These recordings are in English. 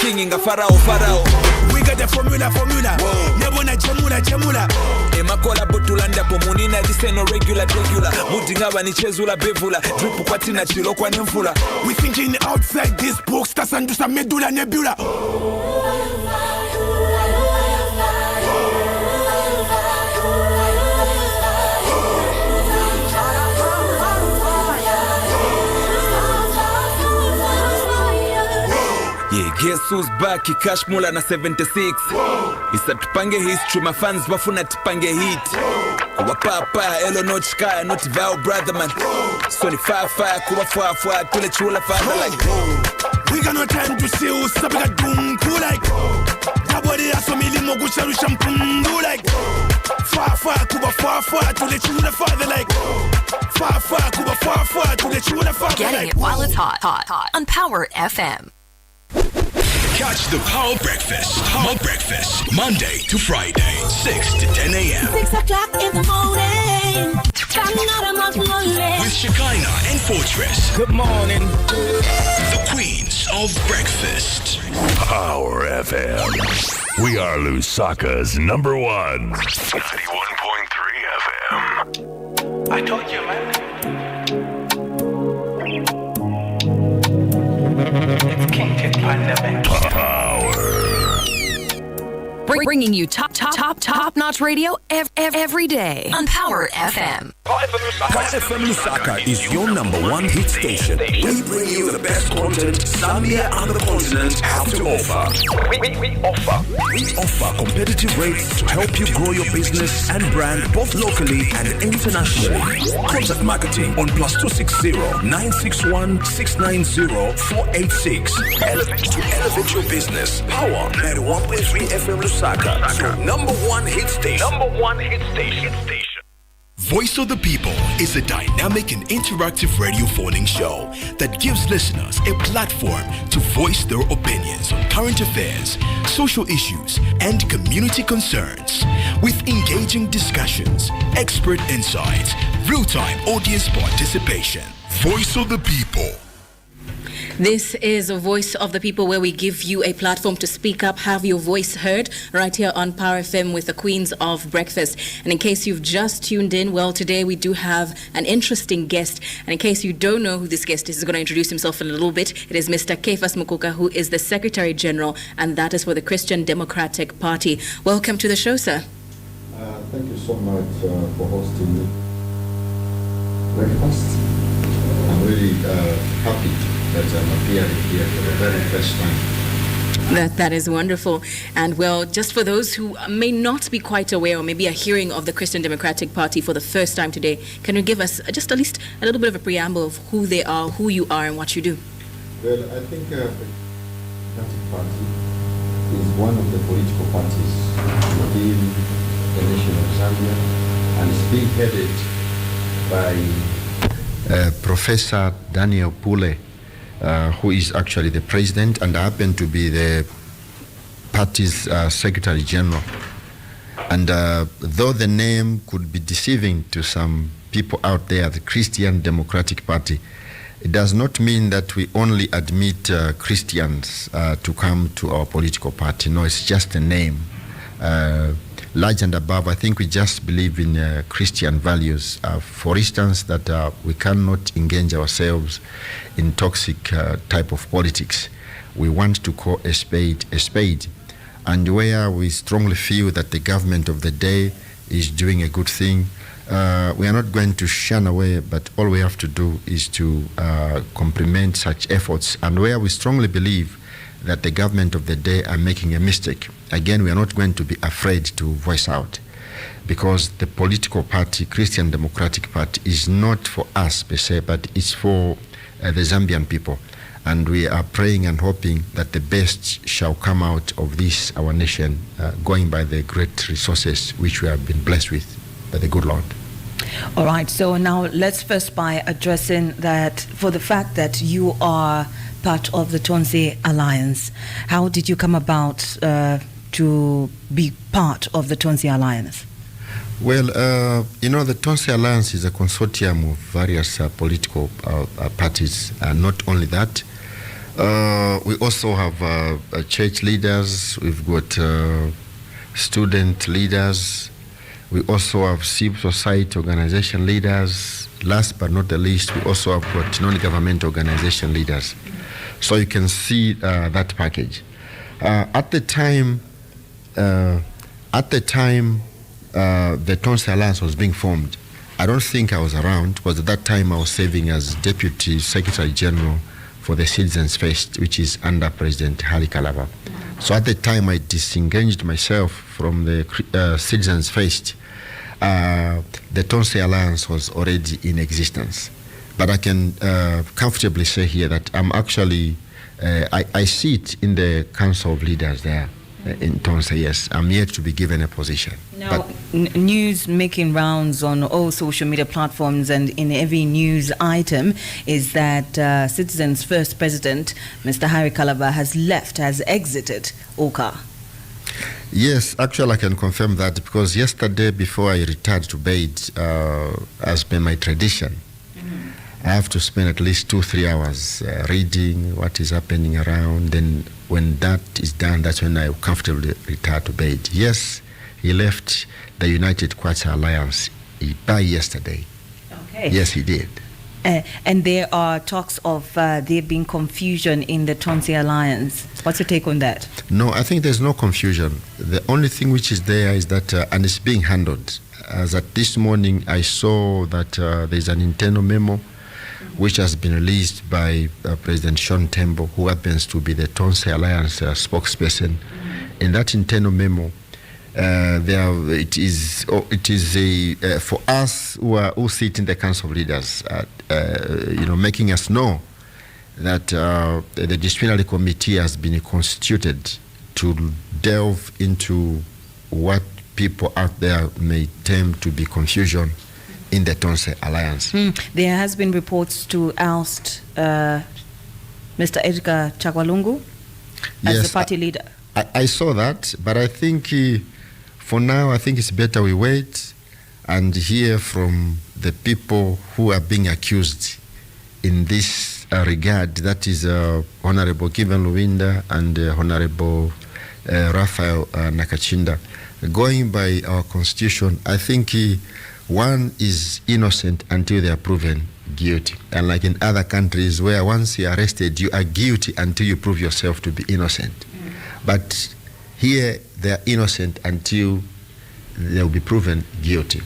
king inga farao. We got the formula. Nebona jemula. Emakola botulanda pomunina this ain't no regular. Mudinga banichezula bevula. Drip kwatina chilo kwa nemfula. We thinking outside this box, tasandusa medulla nebula. Yeah, guess who's back? Cash Mula na 76. Isa tupange history, my fans wafuna tupange hit. Wapapa, elo no chika, not vow brother man. So ni fire, kuwa fwa, tule chula father like. We got no time to see who's up like boom, cool like. Tabori asomili mogu charu shampumbu like. Fire, kuwa fwa, tule chula father like. Fire, kuwa fwa, tule chula father like. Getting it while it's hot on Power FM. Catch the Power Breakfast, Monday to Friday, 6 to 10 a.m. 6 o'clock in the morning. With Shekinah and Fortress. Good morning. The Queens of Breakfast. Power FM. We are Nsaka's number one. 91.3 FM. I told you, man. It's King Tit Pandemic. Power. Bringing you top-notch radio every day on Power FM. Power FM Nsaka is your number one hit station. We bring you the best content Zambia and the continent have to offer. We offer competitive rates to help you grow your business and brand both locally and internationally. Contact marketing on +260 961 690 486. Elevate your business. Power 91.3 FM Nsaka. So number one hit station. Voice of the People is a dynamic and interactive radio phoning show that gives listeners a platform to voice their opinions on current affairs, social issues, and community concerns. With engaging discussions, expert insights, real-time audience participation. Voice of the People. This is a Voice of the People, where we give you a platform to speak up, have your voice heard, right here on Power FM with the Queens of Breakfast. And in case you've just tuned in, well, today we do have an interesting guest. And in case you don't know who this guest is, he's going to introduce himself in a little bit. It is Mr. Caiphas Mukuka, who is the Secretary General, and that is for the Christian Democratic Party. Welcome to the show, sir. Thank you so much for hosting me. Breakfast. I'm really happy that I'm appearing here for the very first time. That is wonderful. And well, just for those who may not be quite aware or maybe are hearing of the Christian Democratic Party for the first time today, can you give us just at least a little bit of a preamble of who they are, who you are, and what you do? Well, I think the Democratic Party is one of the political parties within the nation of Zambia, and it's being headed by Professor Daniel Pule, who is actually the president, and I happen to be the party's Secretary General. And though the name could be deceiving to some people out there, the Christian Democratic Party, it does not mean that we only admit Christians to come to our political party. No, it's just a name. Large and above, I think we just believe in Christian values. For instance, that we cannot engage ourselves in toxic type of politics. We want to call a spade a spade. And where we strongly feel that the government of the day is doing a good thing, we are not going to shun away, but all we have to do is to complement such efforts. And where we strongly believe that the government of the day are making a mistake, again, we are not going to be afraid to voice out, because the political party, Christian Democratic Party, is not for us per se, but it's for the Zambian people. And we are praying and hoping that the best shall come out of this, our nation, going by the great resources which we have been blessed with by the good Lord. All right, so now let's first by addressing that, for the fact that you are part of the Tonse Alliance. How did you come about to be part of the Tonse Alliance? Well, the Tonse Alliance is a consortium of various political parties. Not only that, We also have church leaders. We've got student leaders. We also have civil society organization leaders. Last but not the least, we also have got non-government organization leaders. So you can see that package. At the time, the Tonse Alliance was being formed, I don't think I was around, because at that time I was serving as Deputy Secretary General for the Citizens First, which is under President Hari Kalaba. So at the time I disengaged myself from the Citizens First. The Tonse Alliance was already in existence. But I can comfortably say here that I'm actually, I sit in the Council of Leaders there in Tonse, yes. I'm yet to be given a position. Now, news making rounds on all social media platforms and in every news item is that Citizens First President, Mr. Hari Kalaba, has exited OCA. Yes, actually I can confirm that, because yesterday before I retired to bed, as per my tradition, I have to spend at least 2-3 hours reading what is happening around. Then when that is done, that's when I comfortably retire to bed. Yes, he left the United Kwacha Alliance by yesterday. Okay. Yes, he did. And there are talks of there being confusion in the Tonse Alliance. What's your take on that? No, I think there's no confusion. The only thing which is there is that, and it's being handled. As at this morning, I saw that there's an internal memo which has been released by President Sean Tembo, who happens to be the Tonse Alliance spokesperson. In that internal memo, it is for us who sit in the Council of Leaders, making us know that the disciplinary committee has been constituted to delve into what people out there may term to be confusion in the Tonse Alliance. There has been reports to oust Mr. Edgar Chagwalungu as the party leader. I saw that, but I think for now, I think it's better we wait and hear from the people who are being accused in this regard. That is Honorable Kevin Luwinda and Honorable Raphael Nakachinda. Going by our constitution, I think one is innocent until they are proven guilty. Unlike in other countries where once you are arrested, you are guilty until you prove yourself to be innocent. But here they are innocent until they will be proven guilty.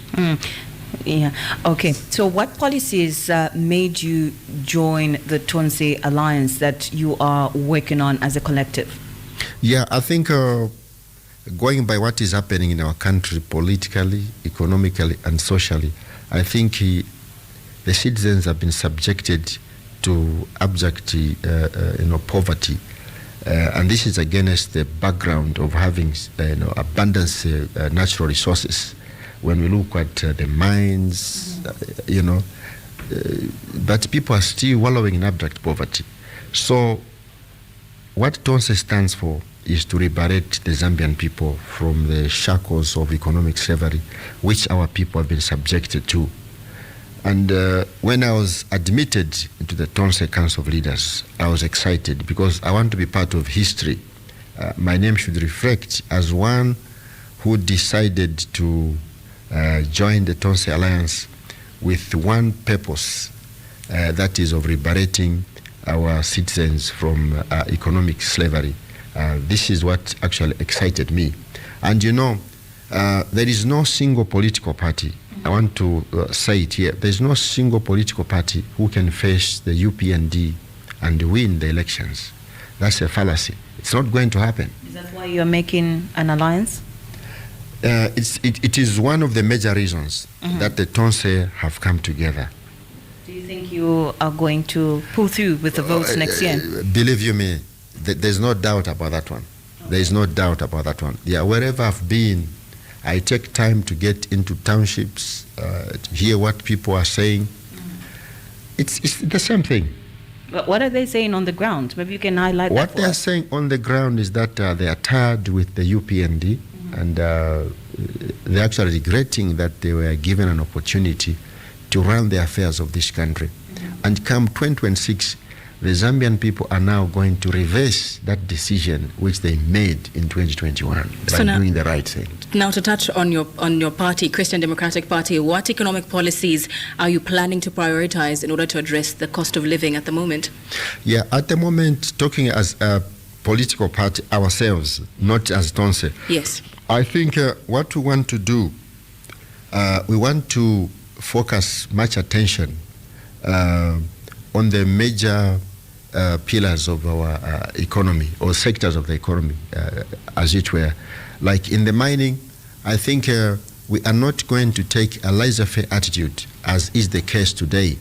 Yeah. Okay. So what policies made you join the Tonse Alliance that you are working on as a collective? Yeah, I think going by what is happening in our country politically, economically, and socially, I think the citizens have been subjected to abject poverty. And this is against the background of having abundance natural resources. When we look at the mines, but people are still wallowing in abject poverty. So what Tonse stands for is to liberate the Zambian people from the shackles of economic slavery, which our people have been subjected to. And when I was admitted into the Tonse Council of Leaders, I was excited because I want to be part of history. My name should reflect as one who decided to join the Tonse Alliance with one purpose, that is of liberating our citizens from economic slavery. This is what actually excited me. And there is no single political party. I want to say it here. There's no single political party who can face the UPND and win the elections. That's a fallacy. It's not going to happen. Is that why you're making an alliance? It is one of the major reasons that the Tonse have come together. Do you think you are going to pull through with the votes next year? Believe you me, there's no doubt about that one. Okay. There is no doubt about that one. Yeah, wherever I've been, I take time to get into townships, to hear what people are saying. It's the same thing. But what are they saying on the ground? Maybe you can highlight that. What they are saying on the ground is that they are tired with the UPND, and they're actually regretting that they were given an opportunity to run the affairs of this country. And come 2026, the Zambian people are now going to reverse that decision which they made in 2021 by doing the right thing. Now, to touch on your party, Christian Democratic Party, what economic policies are you planning to prioritize in order to address the cost of living at the moment? Yeah, at the moment, talking as a political party ourselves, not as Tonse. Yes. I think what we want to do, we want to focus much attention on the major pillars of our economy, or sectors of the economy, as it were. Like in the mining, I think we are not going to take a laissez-faire attitude, as is the case today,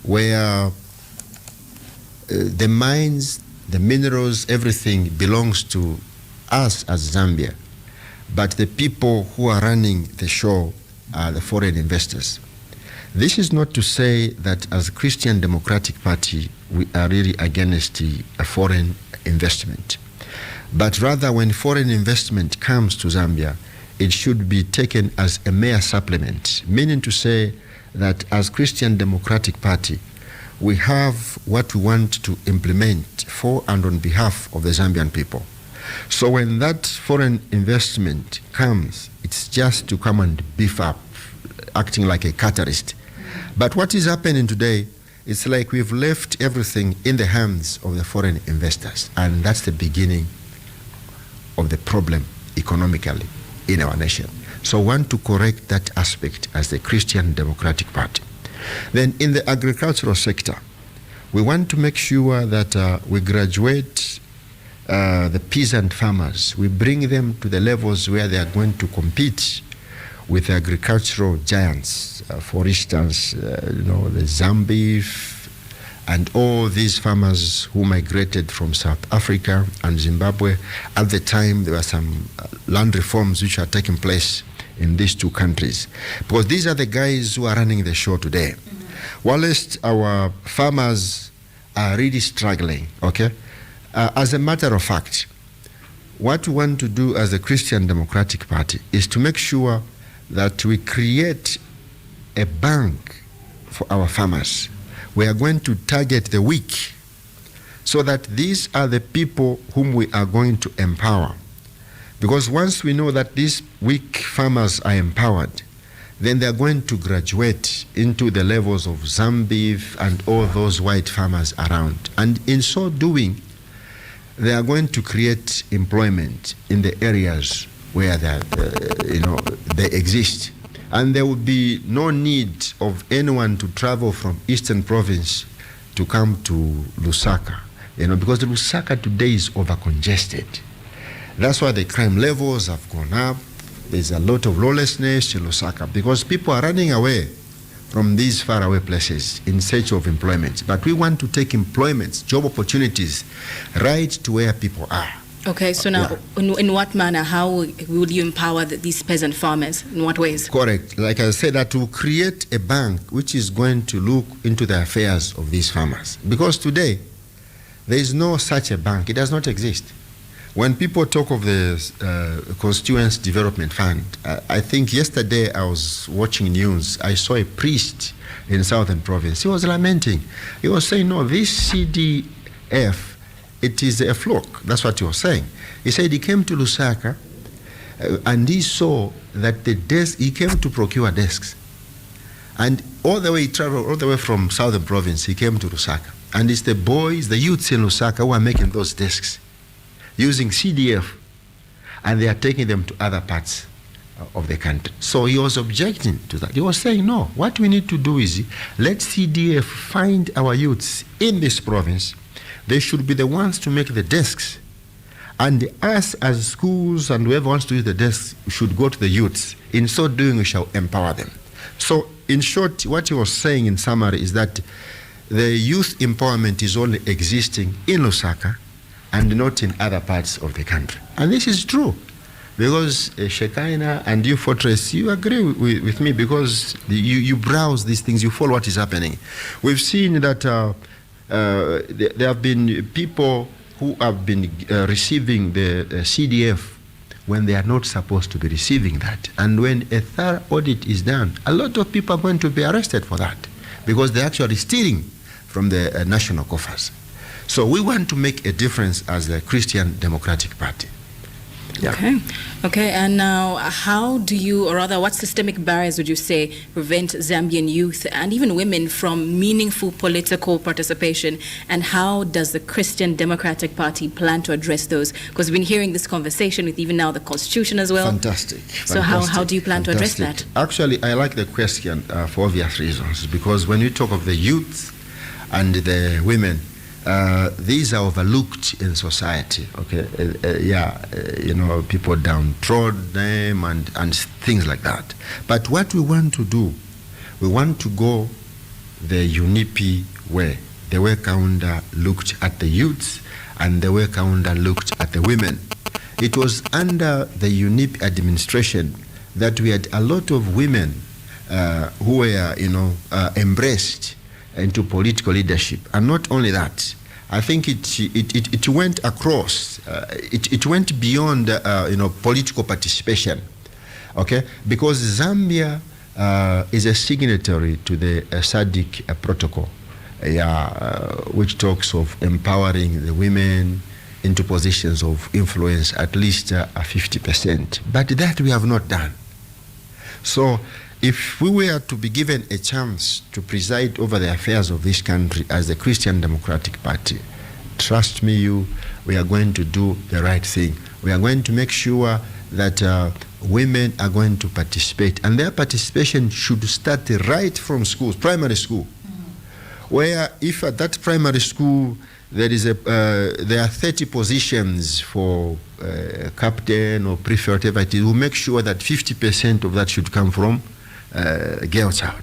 where the mines, the minerals, everything belongs to us as Zambia. But the people who are running the show are the foreign investors. This is not to say that as a Christian Democratic Party, we are really against a foreign investment. But rather, when foreign investment comes to Zambia, it should be taken as a mere supplement, meaning to say that as Christian Democratic Party, we have what we want to implement for and on behalf of the Zambian people. So when that foreign investment comes, it's just to come and beef up, acting like a catalyst. But what is happening today, it's like we've left everything in the hands of the foreign investors, and that's the beginning of the problem economically in our nation. So we want to correct that aspect as the Christian Democratic Party. Then in the agricultural sector, we want to make sure that we graduate the peasant farmers. We bring them to the levels where they are going to compete with agricultural giants. For instance, the Zambia and all these farmers who migrated from South Africa and Zimbabwe. At the time, there were some land reforms which are taking place in these two countries, because these are the guys who are running the show today. Whilst our farmers are really struggling, okay? As a matter of fact, what we want to do as a Christian Democratic Party is to make sure that we create a bank for our farmers. We are going to target the weak, so that these are the people whom we are going to empower. Because once we know that these weak farmers are empowered, then they are going to graduate into the levels of Zambia and all those white farmers around. And in so doing, they are going to create employment in the areas where they exist. And there will be no need of anyone to travel from Eastern Province to come to Nsaka, because Nsaka today is over-congested. That's why the crime levels have gone up. There's a lot of lawlessness in Nsaka because people are running away from these faraway places in search of employment. But we want to take employments, job opportunities, right to where people are. Okay, so now, in what manner, how will you empower these peasant farmers? In what ways? Correct. Like I said, that to create a bank which is going to look into the affairs of these farmers. Because today, there is no such a bank. It does not exist. When people talk of the Constituency Development Fund, I think yesterday I was watching news. I saw a priest in Southern Province. He was lamenting. He was saying, no, this CDF, it is a fluke. That's what he was saying. He said he came to Nsaka and he saw that he came to procure desks. And all the way he traveled, all the way from Southern Province, he came to Nsaka. And it's the boys, the youths in Nsaka who are making those desks using CDF, and they are taking them to other parts of the country. So he was objecting to that. He was saying, no, what we need to do is let CDF find our youths in this province. They should be the ones to make the desks. And us as schools and whoever wants to use the desks should go to the youths. In so doing, we shall empower them. So in short, what he was saying in summary is that the youth empowerment is only existing in Nsaka and not in other parts of the country. And this is true, because Shekinah and you, Fortress, you agree with me, because you browse these things, you follow what is happening. We've seen that there have been people who have been receiving the CDF when they are not supposed to be receiving that. And when a thorough audit is done, a lot of people are going to be arrested for that, because they're actually stealing from the national coffers. So we want to make a difference as the Christian Democratic Party. Yeah. Okay, and now how do you, or rather what systemic barriers would you say prevent Zambian youth and even women from meaningful political participation, and how does the Christian Democratic Party plan to address those? Because we've been hearing this conversation with even now the Constitution as well. Fantastic. So how do you plan to address that? Actually, I like the question for obvious reasons, because when you talk of the youth and the women, these are overlooked in society, okay? People downtrodden them and things like that. But what we want to do, we want to go the UNIP way, the way Kaunda looked at the youths and the way Kaunda looked at the women. It was under the UNIP administration that we had a lot of women who were, embraced into political leadership. And not only that, I think it went across, it went beyond, political participation, okay? Because Zambia is a signatory to the SADC protocol, which talks of empowering the women into positions of influence at least 50%. But that we have not done. So if we were to be given a chance to preside over the affairs of this country as the Christian Democratic Party, trust me, we are going to do the right thing. We are going to make sure that women are going to participate, and their participation should start right from schools, primary school, where if at that primary school there are 30 positions for captain or prefect, whatever it is, we'll make sure that 50% of that should come from girl child.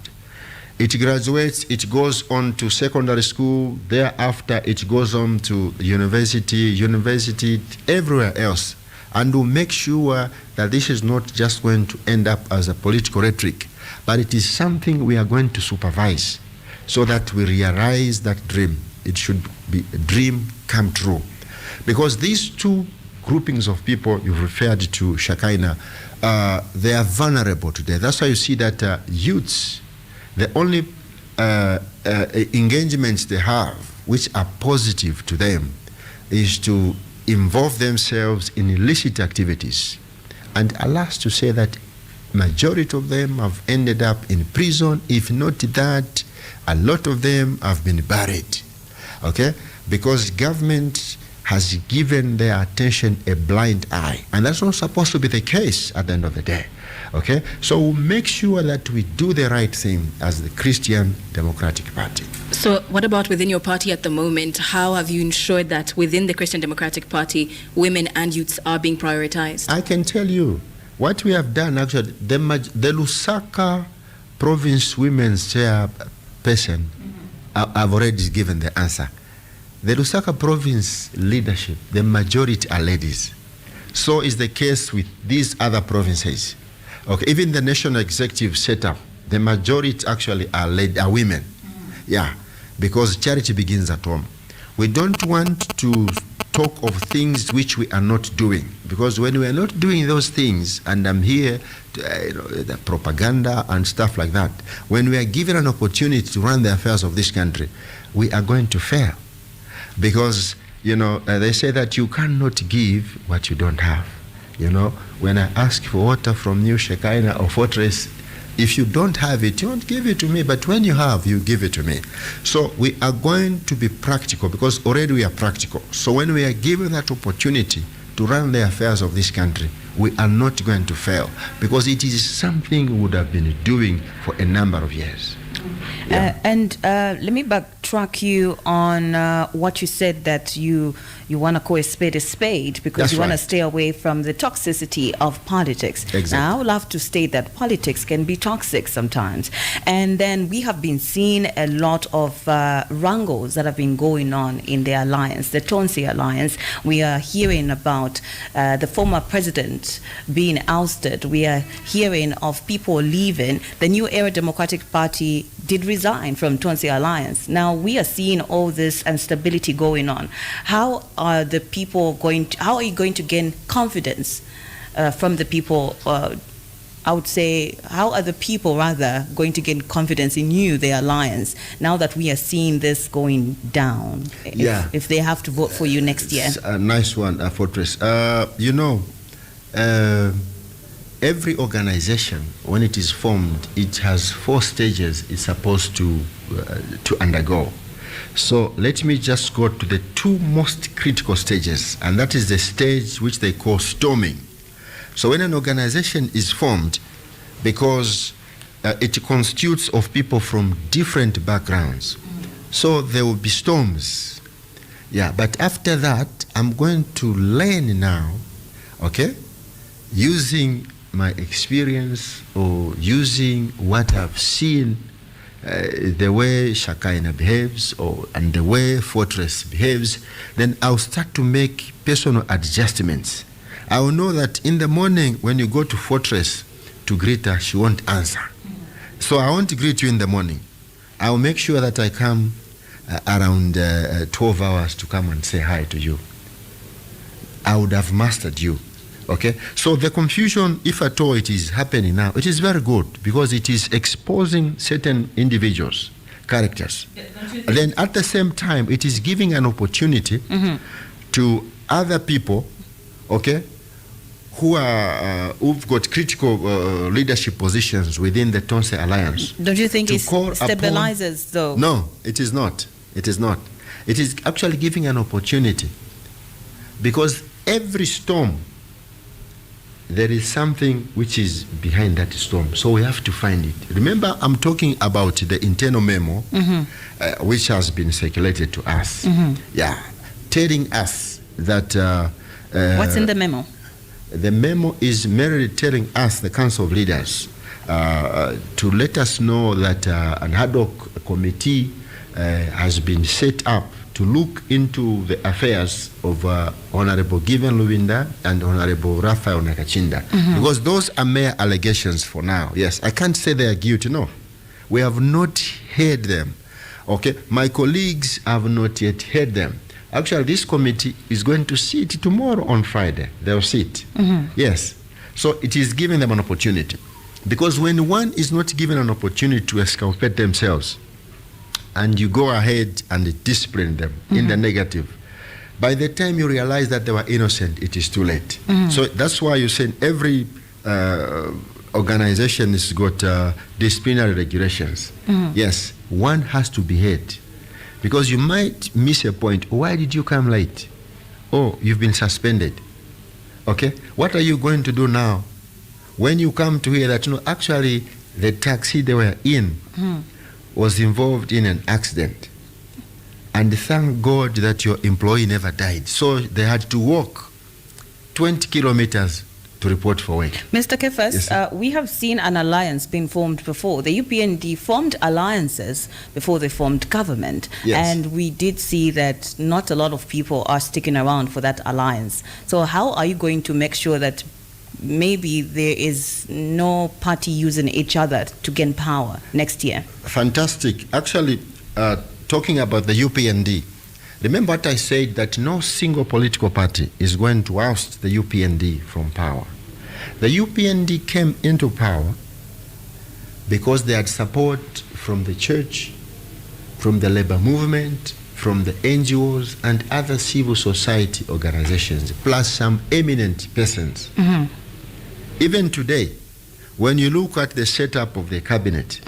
It graduates, it goes on to secondary school, thereafter it goes on to university, everywhere else. And we'll make sure that this is not just going to end up as a political rhetoric, but it is something we are going to supervise so that we realize that dream. It should be a dream come true. Because these two groupings of people you've referred to, Shekinah, they are vulnerable today. That's why you see that youths, the only engagements they have which are positive to them is to involve themselves in illicit activities. And alas to say that majority of them have ended up in prison. If not that, a lot of them have been buried, okay? Because government has given their attention a blind eye. And that's not supposed to be the case at the end of the day, okay? So we'll make sure that we do the right thing as the Christian Democratic Party. So what about within your party at the moment? How have you ensured that within the Christian Democratic Party, women and youths are being prioritized? I can tell you what we have done. Actually, the Lusaka province women's chairperson, I've already given the answer. The Lusaka province leadership, the majority are ladies. So is the case with these other provinces. Okay, even the national executive setup, the majority actually are women. Yeah, because charity begins at home. We don't want to talk of things which we are not doing, because when we are not doing those things, and I'm here, the propaganda and stuff like that, when we are given an opportunity to run the affairs of this country, we are going to fail. Because, they say that you cannot give what you don't have. When I ask for water from you, Shekinah or Fortress, if you don't have it, you won't give it to me. But when you have, you give it to me. So we are going to be practical, because already we are practical. So when we are given that opportunity to run the affairs of this country, we are not going to fail, because it is something we would have been doing for a number of years. Yeah. Let me backtrack you on what you said, that you want to call a spade, because That's you want to right. stay away from the toxicity of politics. Exactly. Now, I would love to state that politics can be toxic sometimes. And then we have been seeing a lot of wrangles that have been going on in the alliance, the Tonsi alliance. We are hearing about the former president being ousted. We are hearing of people leaving. The New Era Democratic Party did resign from Tonsi alliance. Now we are seeing all this instability going on. How are the people how are you going to gain confidence from the people I would say, how are the people rather going to gain confidence in you, the alliance, now that we are seeing this going down? If they have to vote for you next year. A nice one, Fortress. Every organization, when it is formed, it has 4 stages it's supposed to undergo. So let me just go to the 2 most critical stages, and that is the stage which they call storming. So when an organization is formed, because it constitutes of people from different backgrounds, so there will be storms. But after that, I'm going to learn now, using my experience or using what I've seen, the way Shakaina behaves and the way Fortress behaves, then I'll start to make personal adjustments. I will know that in the morning when you go to Fortress to greet her, she won't answer. So I won't greet you in the morning. I will make sure that I come around 12 hours to come and say hi to you. I would have mastered you. So the confusion, if at all it is happening now, it is very good because it is exposing certain individuals, characters. Then at the same time, it is giving an opportunity to other people, who've got critical leadership positions within the Tonse Alliance. Don't you think it stabilizes, though? No, it is not. It is not. It is actually giving an opportunity because every storm, there is something which is behind that storm. So we have to find it. Remember, I'm talking about the internal memo, which has been circulated to us. Telling us that... what's in the memo? The memo is merely telling us, the Council of Leaders, to let us know that an ad hoc committee has been set up to look into the affairs of Honorable Given Lubinda and Honorable Raphael Nakachinda. Because those are mere allegations for now. Yes, I can't say they are guilty, no. We have not heard them. My colleagues have not yet heard them. Actually, this committee is going to sit tomorrow on Friday. They'll sit. Yes. So it is giving them an opportunity. Because when one is not given an opportunity to exculpate themselves, and you go ahead and discipline them in the negative, by the time you realize that they were innocent, it is too late. So that's why you say every organization has got disciplinary regulations. Yes, one has to be heard. Because you might miss a point. Why did you come late? Oh, you've been suspended. What are you going to do now? When you come to hear that, actually the taxi they were in was involved in an accident. And thank God that your employee never died. So they had to walk 20 kilometers to report for work. Mr. Kefas, we have seen an alliance being formed before. The UPND formed alliances before they formed government. And we did see that not a lot of people are sticking around for that alliance. So how are you going to make sure that maybe there is no party using each other to gain power next year? Fantastic. Actually, talking about the UPND, remember what I said, that no single political party is going to oust the UPND from power. The UPND came into power because they had support from the church, from the labor movement, from the NGOs and other civil society organizations, plus some eminent persons. Even today, when you look at the setup of the cabinet,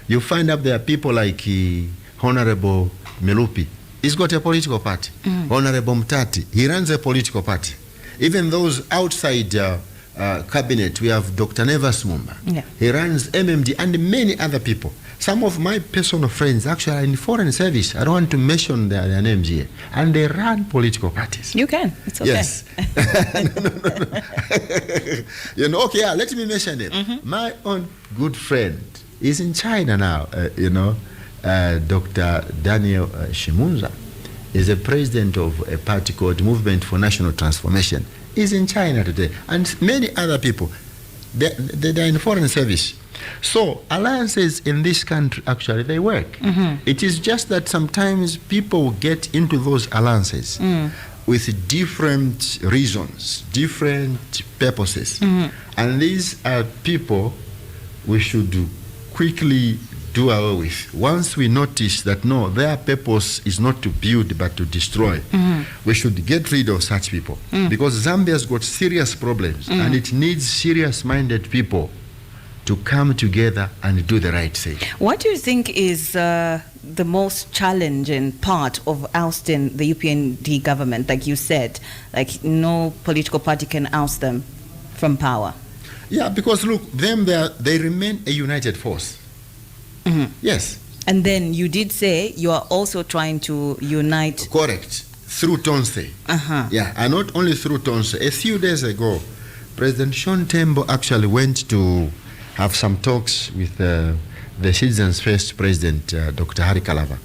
you find out there are people like Honorable Melupi. He's got a political party. Honorable Mtati, he runs a political party. Even those outside cabinet, we have Dr. Nevas Mumba. He runs MMD and many other people. Some of my personal friends actually are in foreign service. I don't want to mention their names here. And they run political parties. You can. It's okay. Yes. No. Let me mention them. My own good friend is in China now, Dr. Daniel Shimunza is the president of a party called Movement for National Transformation. He's in China today. And many other people, they're in foreign service. So alliances in this country, actually, they work. It is just that sometimes people get into those alliances with different reasons, different purposes. And these are people we should quickly do away with. Once we notice that no, their purpose is not to build but to destroy, we should get rid of such people. Because Zambia's got serious problems and it needs serious-minded people to come together and do the right thing. What do you think is the most challenging part of ousting the UPND government? Like you said, like no political party can oust them from power. Yeah, because look, they remain a united force. Yes. And then you did say you are also trying to unite. Correct. Through Tonse. Yeah, and not only through Tonse. A few days ago, President Sean Tembo actually went to have some talks with the Citizens First President, Dr. Hari Kalava.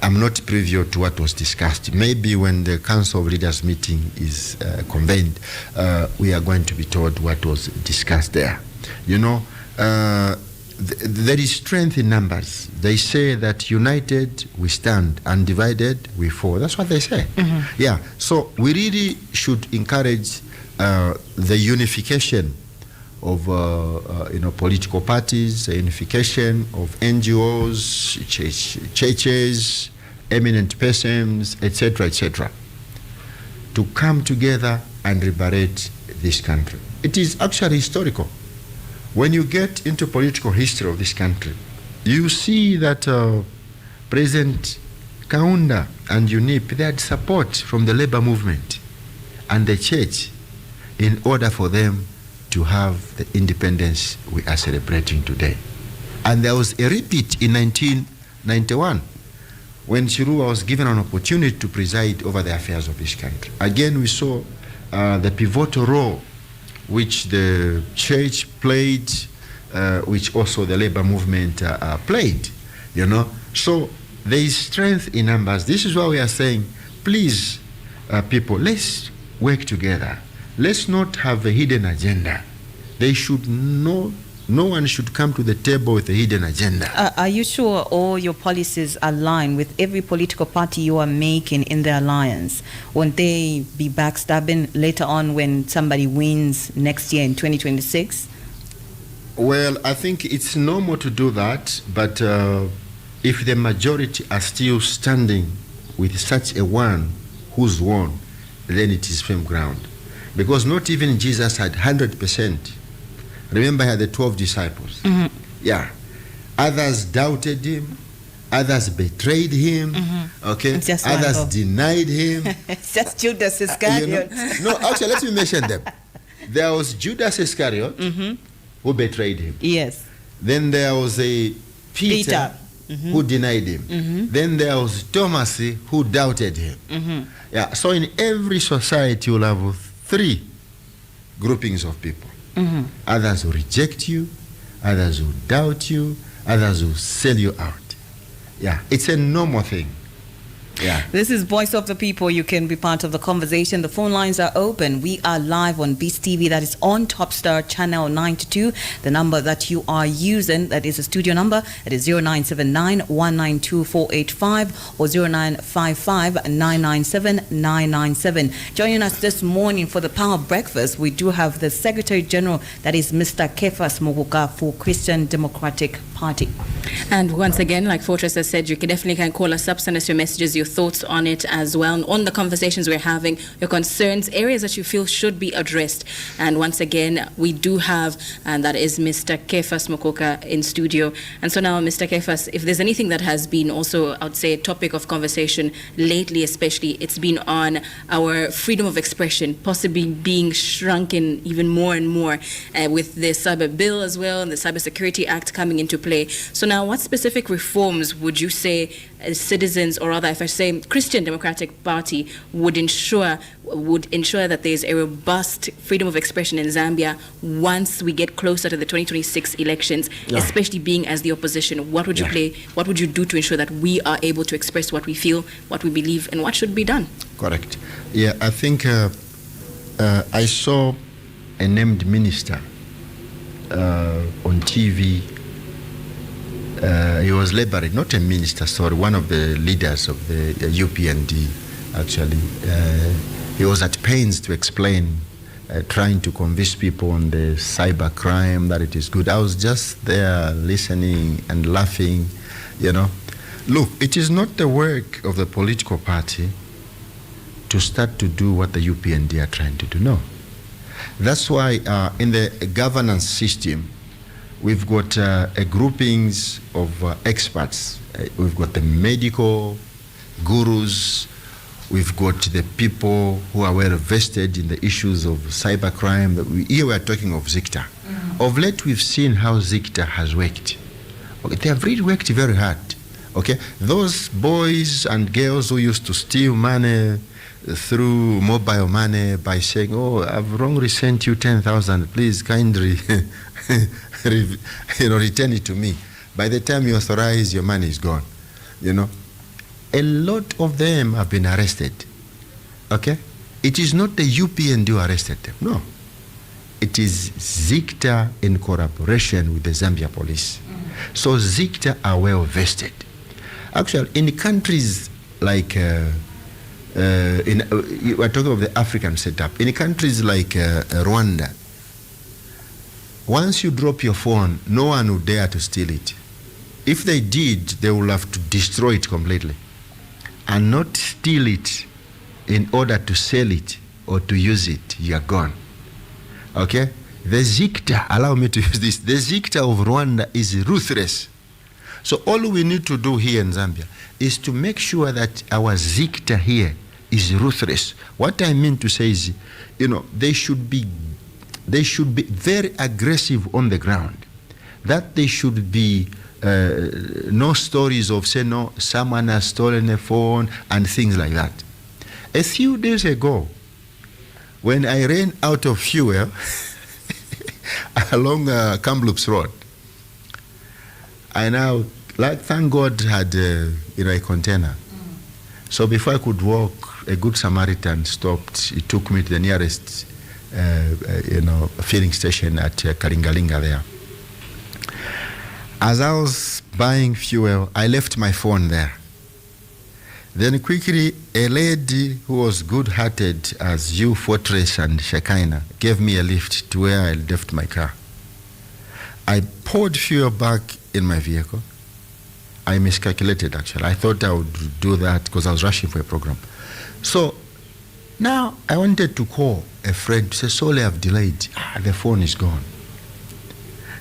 I'm not privy to what was discussed. Maybe when the Council of Leaders meeting is convened, we are going to be told what was discussed there. You know, there is strength in numbers. They say that united we stand and divided we fall. That's what they say. Yeah. So we really should encourage the unification of political parties, the unification of NGOs, churches, eminent persons, etc., to come together and liberate this country. It is actually historical. When you get into political history of this country, you see that President Kaunda and UNIP, they had support from the labor movement and the church in order for them to have the independence we are celebrating today. And there was a repeat in 1991 when Chirua was given an opportunity to preside over the affairs of this country. Again, we saw the pivotal role which the church played, which also the labor movement played, you know. So there is strength in numbers. This is why we are saying, please, people, let's work together. Let's not have a hidden agenda. They should know, no one should come to the table with a hidden agenda. Are you sure all your policies align with every political party you are making in the alliance? Won't they be backstabbing later on when somebody wins next year in 2026? Well, I think it's normal to do that, but if the majority are still standing with such a one who's won, then it is firm ground. Because not even Jesus had 100%. Remember, he had the 12 disciples. Yeah. Others doubted him. Others betrayed him. Okay. Others denied him. It's just Judas Iscariot. No, actually, let me mention them. There was Judas Iscariot who betrayed him. Yes. Then there was a Peter. Who denied him. Then there was Thomas who doubted him. Yeah. So in every society, you'll have three groupings of people. Others will reject you, others will doubt you, others will sell you out. Yeah, it's a normal thing. Yeah. This is Voice of the People. You can be part of the conversation. The phone lines are open. We are live on Beast TV. That is on Topstar Channel 92. The number that you are using, that is a studio number. It is 0979-192-485 or 0955-997-997. Joining us this morning for the Power Breakfast, we do have the Secretary General, that is Mr. Kefas Moguka for Christian Democratic Party. And once again, like Fortress has said, you can definitely call us up, send us your messages, your thoughts on it as well, on the conversations we're having, your concerns, areas that you feel should be addressed. And once again, we do have, and that is Mr. Kefas Mokoka in studio. And so now, Mr. Kefas, if there's anything that has been also, I would say, a topic of conversation lately, especially, it's been on our freedom of expression, possibly being shrunken even more and more with the cyber bill as well, and the Cybersecurity Act coming into play. So now, what specific reforms would you say citizens, or rather, if I say Christian Democratic Party, would ensure that there's a robust freedom of expression in Zambia once we get closer to the 2026 elections, especially being as the opposition? What would you what would you do to ensure that we are able to express what we feel, what we believe, and what should be done? Correct. Yeah, I think I saw a named minister on TV. He was laboring, not a minister, sorry, one of the leaders of the UPND actually. He was at pains to explain, trying to convince people on the cyber crime that it is good. I was just there listening and laughing, you know. Look, it is not the work of the political party to start to do what the UPND are trying to do. No. That's why in the governance system, we've got groupings of experts. We've got the medical gurus. We've got the people who are well vested in the issues of cybercrime. Here we are talking of ZICTA. Mm-hmm. Of late, we've seen how ZICTA has worked. Okay, they have really worked very hard. Okay, those boys and girls who used to steal money through mobile money by saying, "Oh, I've wrongly sent you 10,000. Please kindly, return it to me." By the time you authorize, your money is gone. You know, a lot of them have been arrested. Okay, it is not the UPND who arrested them. No, it is ZICTA in collaboration with the Zambia police. So ZICTA are well vested. Actually, in countries like we're talking of the African setup. In countries like Rwanda, once you drop your phone, no one would dare to steal it. If they did, they would have to destroy it completely and not steal it in order to sell it or to use it. You're gone. Okay? The ZICTA, allow me to use this, the ZICTA of Rwanda is ruthless. So all we need to do here in Zambia is to make sure that our ZICTA here is ruthless. What I mean to say is, you know, they should be very aggressive on the ground. That they should be no stories of, say, no, someone has stolen a phone and things like that. A few days ago, when I ran out of fuel along Kamloops Road, I now, like, thank God, had a container. So before I could walk, a good Samaritan stopped. He took me to the nearest, filling station at Kalingalinga there. As I was buying fuel, I left my phone there. Then quickly, a lady who was good-hearted as you, Fortress and Shekinah, gave me a lift to where I left my car. I poured fuel back in my vehicle. I miscalculated, actually. I thought I would do that because I was rushing for a program. So now I wanted to call a friend to say, sorry, I've delayed. The phone is gone.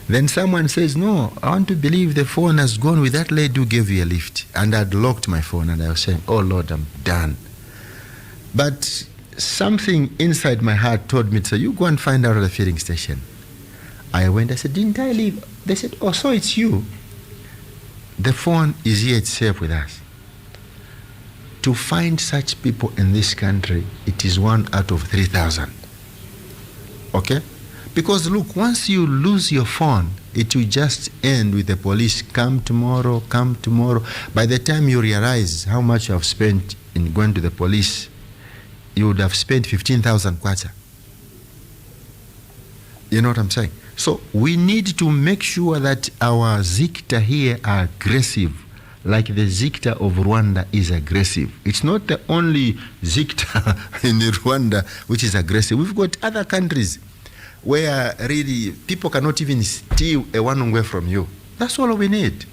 Then someone says, no, I want to believe the phone has gone with that lady who gave you a lift. And I'd locked my phone and I was saying, oh Lord, I'm done. But something inside my heart told me, so you go and find out at the filling station. I went, I said, didn't I leave? They said, oh, so it's you. The phone is here, it's safe with us. To find such people in this country, it is 1 out of 3,000. Okay? Because look, once you lose your phone, it will just end with the police, come tomorrow, come tomorrow. By the time you realize how much you have spent in going to the police, you would have spent 15,000 kwacha. You know what I'm saying? So we need to make sure that our ZICTA here are aggressive, like the ZICTA of Rwanda is aggressive. It's not the only ZICTA in Rwanda which is aggressive. We've got other countries where really people cannot even steal a one-on-way from you. That's all we need.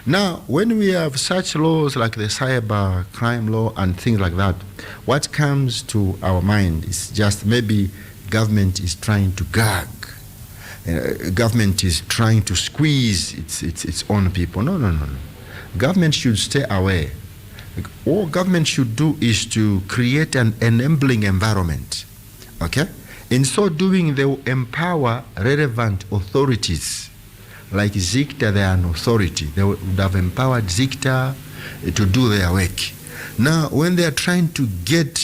Now, when we have such laws like the cyber crime law and things like that, what comes to our mind is just maybe government is trying to gag. Government is trying to squeeze its own people. No. Government should stay away. All government should do is to create an enabling environment. Okay? In so doing, they will empower relevant authorities. Like ZICTA, they are an authority. They would have empowered ZICTA to do their work. Now, when they are trying to get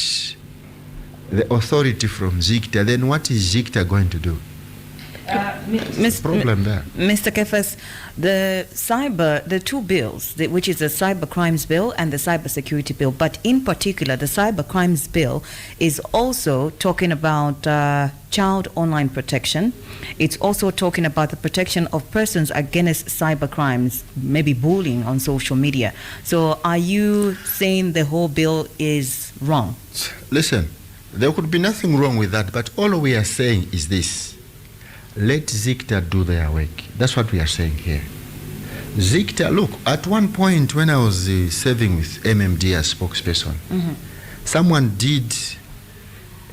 the authority from ZICTA, then what is ZICTA going to do? Problem there. Mr. Kefas, the two bills, which is the cyber crimes bill and the cyber security bill, but in particular, the cyber crimes bill is also talking about child online protection. It's also talking about the protection of persons against cyber crimes, maybe bullying on social media. So are you saying the whole bill is wrong? Listen, there could be nothing wrong with that, but all we are saying is this. Let ZICTA do their work. That's what we are saying here. ZICTA, look, at one point when I was serving with MMD as spokesperson, someone did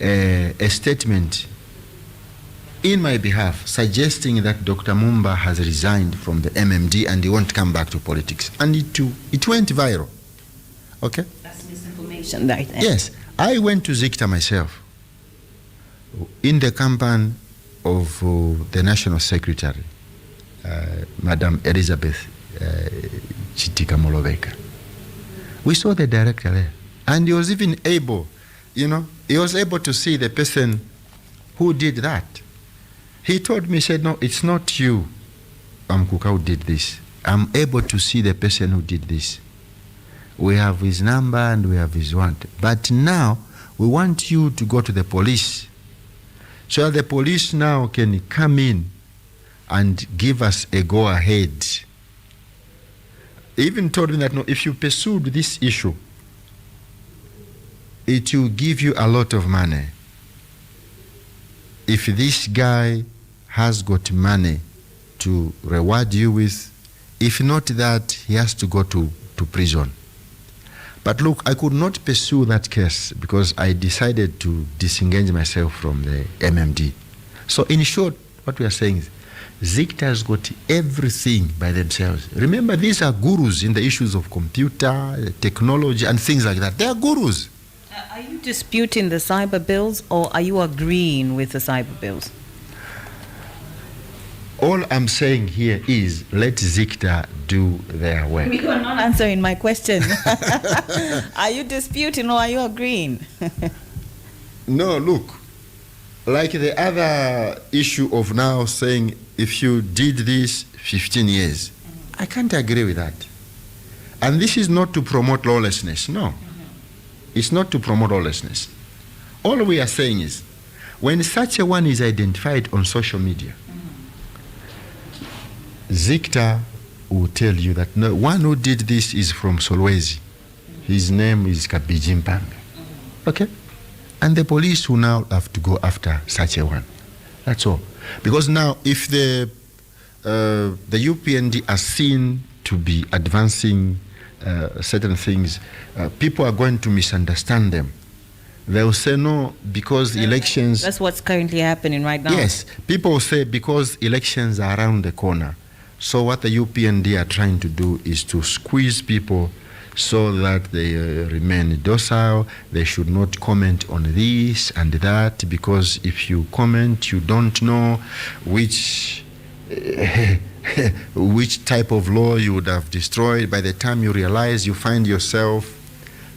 a statement in my behalf suggesting that Dr. Mumba has resigned from the MMD and he won't come back to politics. And it went viral. Okay? That's misinformation, right? Yes. I went to ZICTA myself in the company of the National Secretary, Madam Elizabeth Chitika Moloveka. We saw the director there. And he was even able, he was able to see the person who did that. He told me, he said, no, it's not you, Amkuka, who did this. I'm able to see the person who did this. We have his number and we have his warrant. But now, we want you to go to the police so that the police now can come in and give us a go-ahead. He even told me that, no, if you pursued this issue, it will give you a lot of money. If this guy has got money to reward you with, if not that, he has to go to prison. But look, I could not pursue that case because I decided to disengage myself from the MMD. So in short, what we are saying is, ZICTA has got everything by themselves. Remember, these are gurus in the issues of computer, technology, and things like that. They are gurus. Are you disputing the cyber bills or are you agreeing with the cyber bills? All I'm saying here is let ZICTA do their work. You are not answering my question. Are you disputing or are you agreeing? No, look, like the other issue of now saying if you did this 15 years, I can't agree with that. And this is not to promote lawlessness, no. It's not to promote lawlessness. All we are saying is, when such a one is identified on social media, ZICTA will tell you that no, one who did this is from Solwezi. His name is Kabiji Mpanga. Okay? And the police will now have to go after such a one. That's all. Because now, if the UPND are seen to be advancing certain things, people are going to misunderstand them. They'll say no because elections... That's what's currently happening right now. Yes. People will say because elections are around the corner. So what the UPND are trying to do is to squeeze people so that they remain docile. They should not comment on this and that, because if you comment, you don't know which type of law you would have destroyed. By the time you realize, you find yourself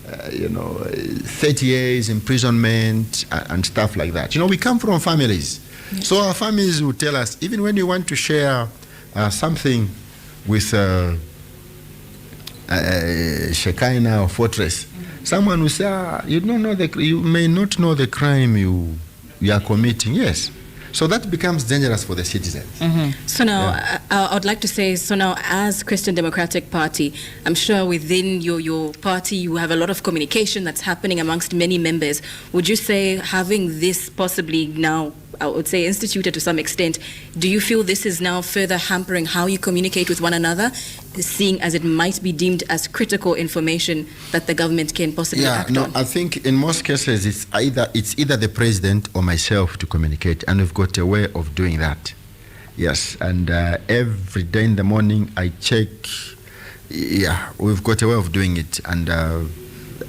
30 years imprisonment and stuff like that. We come from families. Yes. So our families will tell us, even when you want to share something with Shekinah or Fortress, someone will say, you may not know the crime you are committing. Yes. So that becomes dangerous for the citizens. So now, I would like to say, as Christian Democratic Party, I'm sure within your party you have a lot of communication that's happening amongst many members. Would you say having this possibly now, I would say, instituted to some extent, do you feel this is now further hampering how you communicate with one another, seeing as it might be deemed as critical information that the government can possibly act on? I think in most cases it's either the president or myself to communicate, and we've got a way of doing that. Yes, and every day in the morning I check. Yeah, we've got a way of doing it, and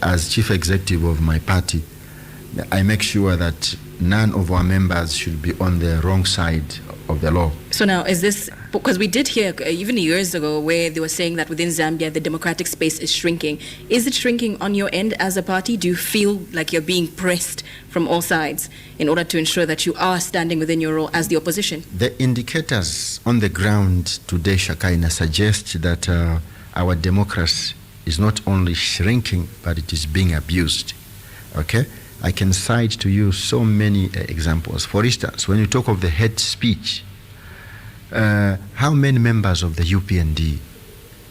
as chief executive of my party, I make sure that none of our members should be on the wrong side of the law. So now, is this, because we did hear even years ago where they were saying that within Zambia the democratic space is shrinking. Is it shrinking on your end as a party? Do you feel like you're being pressed from all sides in order to ensure that you are standing within your role as the opposition? The indicators on the ground today, Shekinah, suggest that our democracy is not only shrinking, but it is being abused. Okay? I can cite to you so many examples. For instance, when you talk of the hate speech, how many members of the UPND,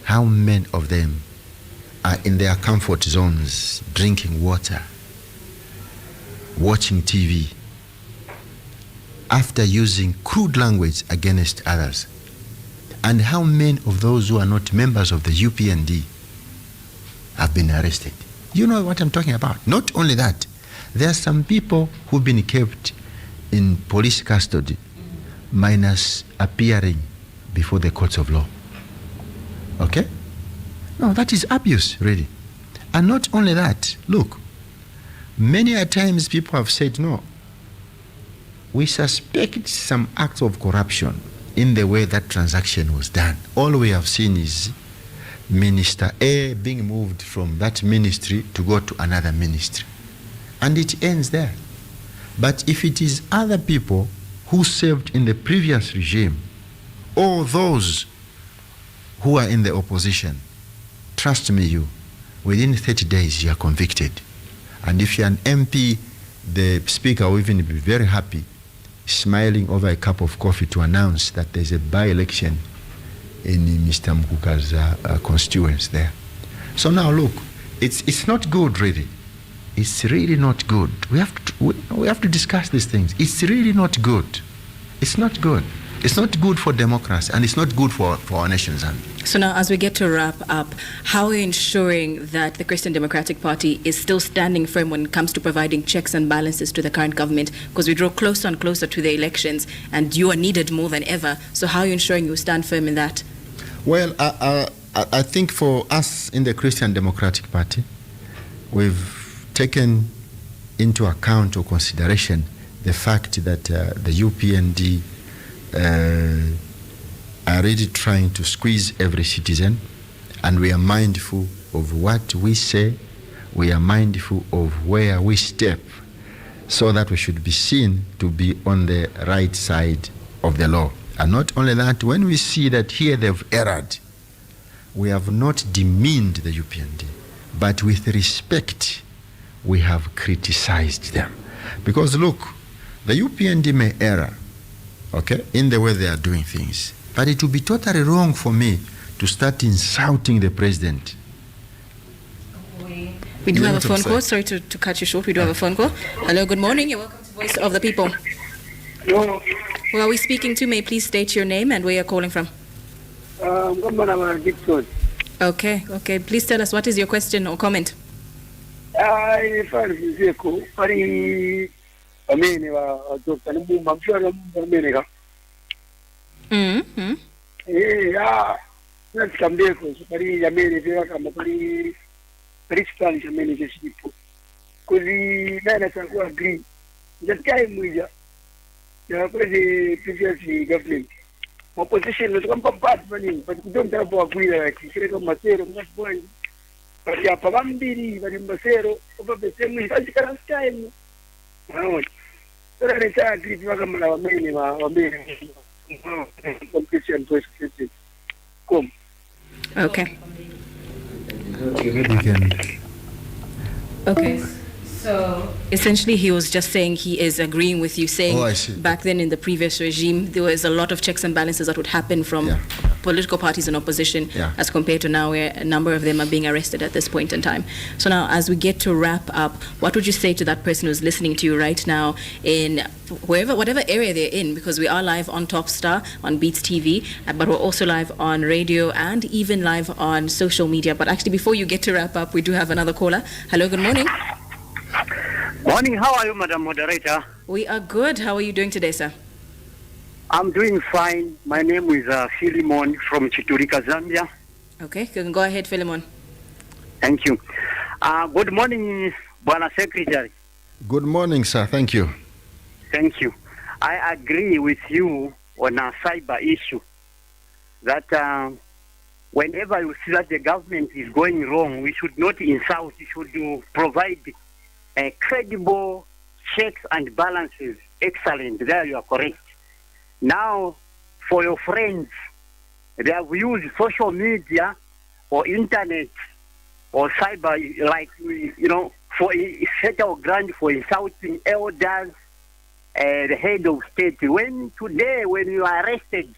how many of them are in their comfort zones drinking water watching TV, after using crude language against others? And how many of those who are not members of the UPND have been arrested? You know what I'm talking about. Not only that, there are some people who've been kept in police custody minus appearing before the courts of law. Okay? No, that is abuse, really. And not only that, look, many a times people have said, no, we suspect some acts of corruption in the way that transaction was done. All we have seen is Minister A being moved from that ministry to go to another ministry. And it ends there. But if it is other people who served in the previous regime, or those who are in the opposition, trust me, within 30 days you are convicted. And if you're an MP, the speaker will even be very happy, smiling over a cup of coffee to announce that there's a by-election in Mr. Mkuka's constituents there. So now look, it's not good, really. It's really not good. We have to discuss these things. It's really not good. It's not good. It's not good for democracy, and it's not good for our nation's army. So now, as we get to wrap up, how are you ensuring that the Christian Democratic Party is still standing firm when it comes to providing checks and balances to the current government? Because we draw closer and closer to the elections, and you are needed more than ever. So how are you ensuring you stand firm in that? Well, I think for us in the Christian Democratic Party, we've taken into account or consideration the fact that the UPND are really trying to squeeze every citizen, and we are mindful of what we say, we are mindful of where we step, so that we should be seen to be on the right side of the law. And not only that, when we see that here they've erred, we have not demeaned the UPND, but with respect, we have criticized them. Because look, the UPND may err, okay, in the way they are doing things, but it would be totally wrong for me to start insulting the president. We do have a phone call. Sorry to cut you short. We do have a phone call. Hello, good morning. You're welcome to Voice of the People. Hello. Who are we speaking to? May you please state your name and where you're calling from? Gibson. Okay. Please tell us, what is your question or comment? Mm-hmm. Let's come there because Pari America come Pari Spanish America people. Because the men are agree. Just time with you. You have the previous government. Opposition was come part money, but we don't have a agree like you say Masero, not boy. But you have Pavambiri, but in Masero, over the same way as you can time. So that is a great welcome our main Christian voice. Come. Okay. Okay. So essentially he was just saying he is agreeing with you, saying back then in the previous regime there was a lot of checks and balances that would happen from political parties in opposition as compared to now where a number of them are being arrested at this point in time. So now as we get to wrap up, what would you say to that person who's listening to you right now in whatever area they're in, because we are live on Top Star, on Beats TV, but we're also live on radio and even live on social media. But actually before you get to wrap up, we do have another caller. Hello, good morning. Morning, how are you, Madam Moderator? We are good. How are you doing today, sir? I'm doing fine. My name is Philemon from Chiturika, Zambia. Okay, you can go ahead, Philemon. Thank you. Good morning, Bwana Secretary. Good morning, sir. Thank you. Thank you. I agree with you on a cyber issue that whenever you see that the government is going wrong, we should not insult. We should provide credible checks and balances. Excellent. There you are correct. Now, for your friends, they have used social media or internet or cyber, like, for a federal grant for insulting elders, the head of state. When you are arrested,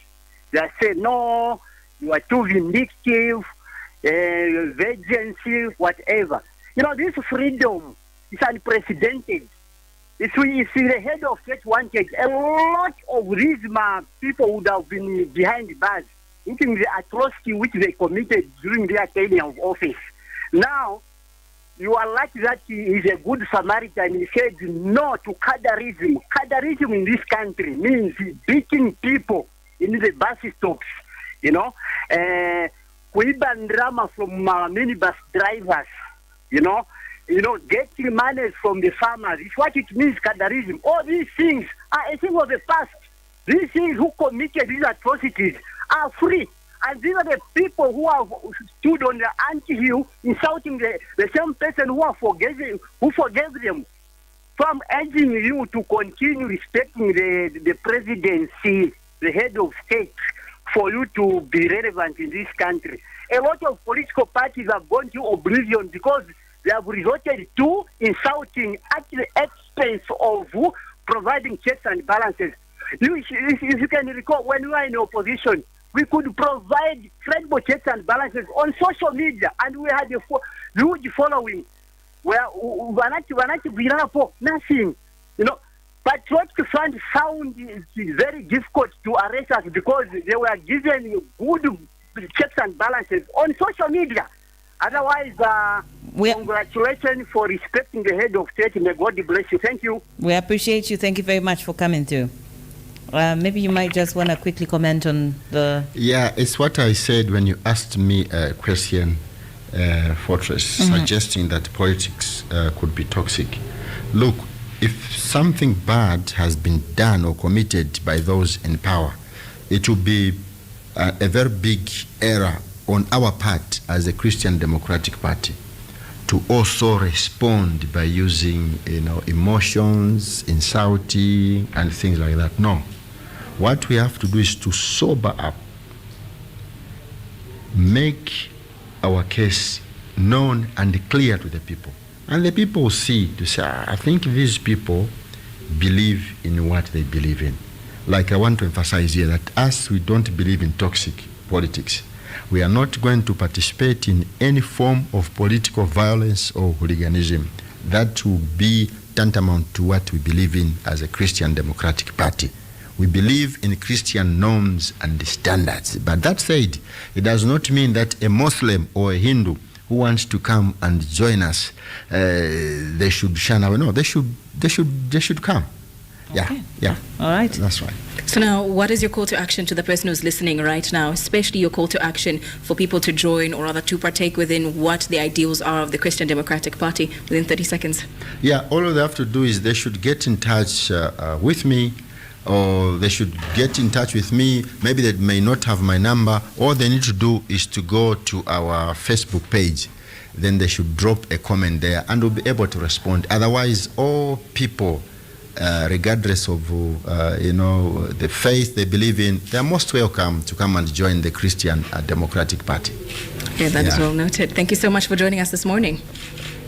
they say, no, you are too vindictive, vengeance, whatever. This freedom is unprecedented. if the head of state wanted, a lot of these people would have been behind bars, including the atrocity which they committed during their tenure of office. Now, you are lucky that he is a good Samaritan. He said no to cadarism. Cadarism in this country means beating people in the bus stops, kuiba drama from minibus drivers, getting money from the farmers. It's what it means, cadarism. All these things are a thing of the past. These things who committed these atrocities are free. And these are the people who have stood on the ant-hill insulting the same person who forgave them. So I'm urging you to continue respecting the presidency, the head of state, for you to be relevant in this country. A lot of political parties have gone to oblivion because they have resorted to insulting at the expense of providing checks and balances. If you can recall, when we were in opposition, we could provide credible checks and balances on social media, and we had a huge following. Where nothing, Patriotic Fund found it very difficult to arrest us because they were given good checks and balances on social media. Otherwise, congratulations for respecting the head of state. May God bless you. Thank you. We appreciate you. Thank you very much for coming through. Maybe you might just want to quickly comment on the... Yeah, it's what I said when you asked me a question, Fortress, suggesting that politics could be toxic. Look, if something bad has been done or committed by those in power, it will be a very big error on our part as a Christian Democratic Party to also respond by using, emotions, insulting, and things like that. No. What we have to do is to sober up, make our case known and clear to the people. And the people see, to say, I think these people believe in what they believe in. Like I want to emphasize here that us, we don't believe in toxic politics. We are not going to participate in any form of political violence or hooliganism. That will be tantamount to what we believe in as a Christian Democratic Party. We believe in Christian norms and standards. But that said, it does not mean that a Muslim or a Hindu who wants to come and join us, they should shun away. No, they should come. Okay. Yeah. All right. That's right. So now, what is your call to action to the person who's listening right now, especially your call to action for people to join or rather to partake within what the ideals are of the Christian Democratic Party within 30 seconds? Yeah, all they have to do is they should get in touch with me, or they should get in touch with me. Maybe they may not have my number. All they need to do is to go to our Facebook page. Then they should drop a comment there and we'll be able to respond. Otherwise, all people, regardless of the faith they believe in, they are most welcome to come and join the Christian Democratic Party. Okay, that is well noted. Thank you so much for joining us this morning.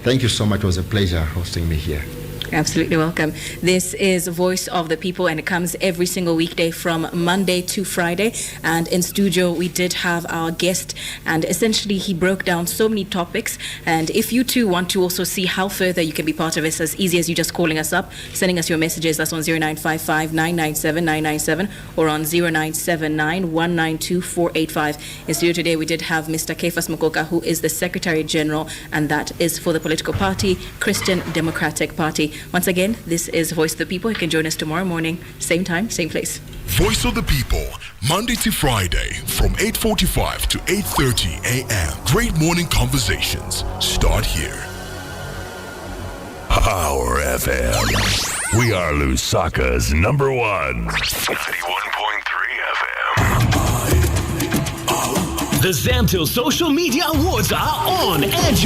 Thank you so much. It was a pleasure hosting me here. Absolutely welcome. This is Voice of the People, and it comes every single weekday from Monday to Friday. And in studio, we did have our guest, and essentially he broke down so many topics. And if you too want to also see how further you can be part of it, as easy as you just calling us up, sending us your messages. That's on 0955 997 997 or on 0979 192 485. In studio today, we did have Mr. Kefas Mokoka, who is the Secretary General, and that is for the political party, Christian Democratic Party. Once again, this is Voice of the People. You can join us tomorrow morning, same time, same place. Voice of the People, Monday to Friday from 8:45 to 8:30 a.m. Great morning conversations start here. Power FM. We are Lusaka's number one. 91.3 FM. The Zamtil Social Media Awards are on, and